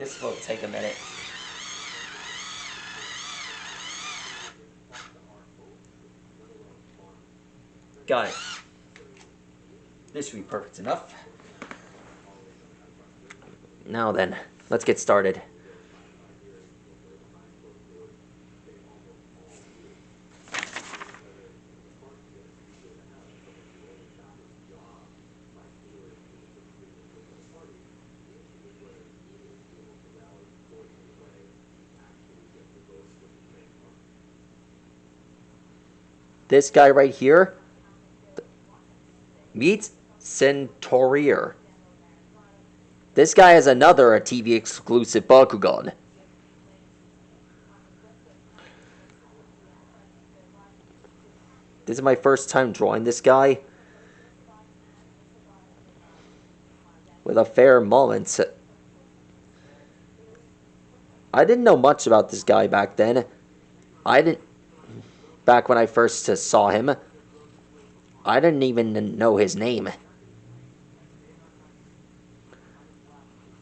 This will take a minute. Got it. This should be perfect enough. Now then, let's get started. This guy right here meets Centorrior. This guy is another TV exclusive Bakugan. This is my first time drawing this guy. With a fair moment. I didn't know much about this guy back then. Back when I first saw him, I didn't even know his name.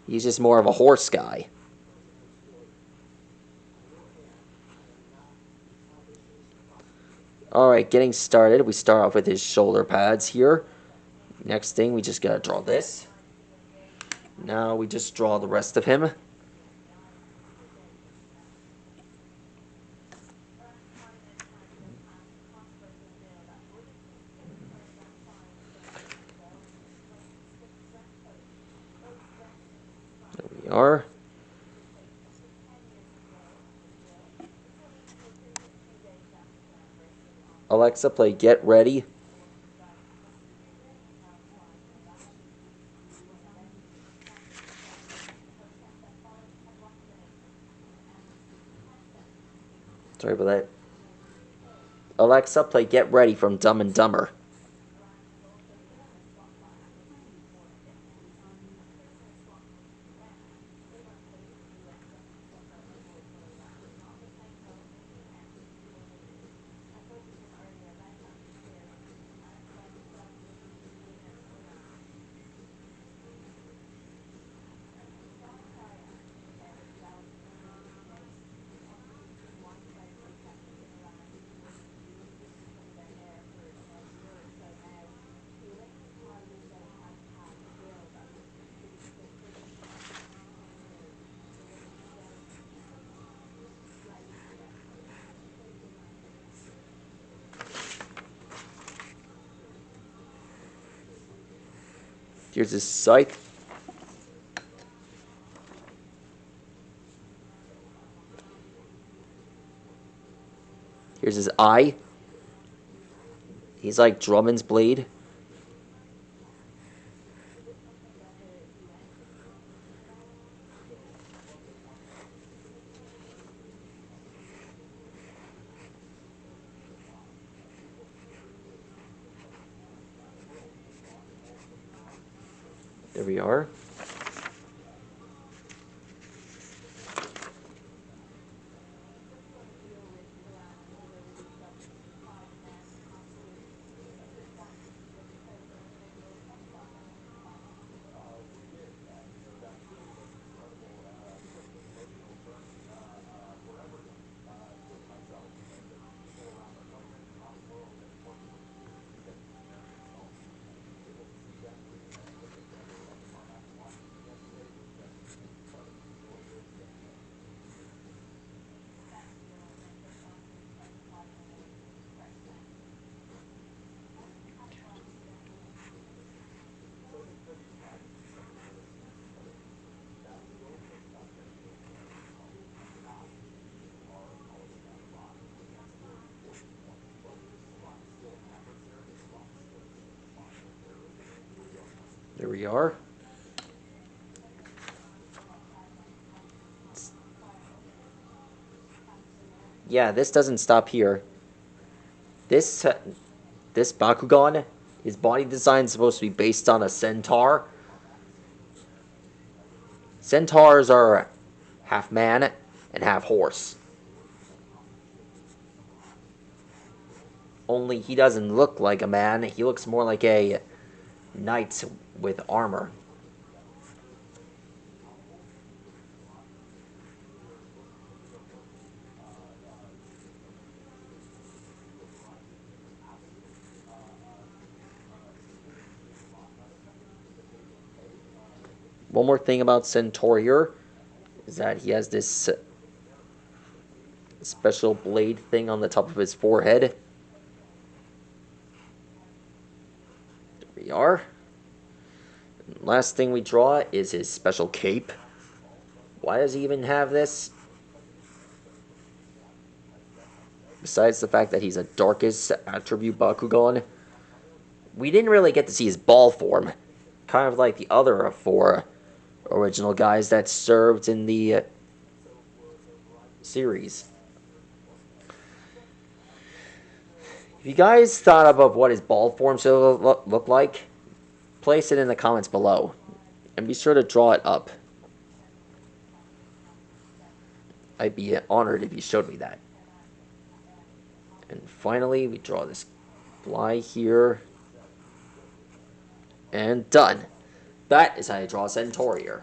He's just more of a horse guy. Alright, getting started. We start off with his shoulder pads here. Next thing, we just gotta draw this. Now we just draw the rest of him. There we are. Alexa, play Get Ready. Sorry about that. Alexa, play Get Ready from Dumb and Dumber. Here's his scythe. Here's his eye. He's like Drummond's blade. There we are. There we are. Yeah, this doesn't stop here. This Bakugan, his body design is supposed to be based on a centaur. Centaurs are half man and half horse. Only he doesn't look like a man. He looks more like a knight with armor. One more thing about centorrior is that he has this special blade thing on the top of his forehead. There we are. And last thing we draw is his special cape. Why does he even have this? Besides the fact that he's a darkest attribute Bakugan, we didn't really get to see his ball form. Kind of like the other four original guys that served in the series. If you guys thought of what his ball form should look like, place it in the comments below. And be sure to draw it up. I'd be honored if you showed me that. And finally, we draw this fly here. And done. That is how you draw a centorrior.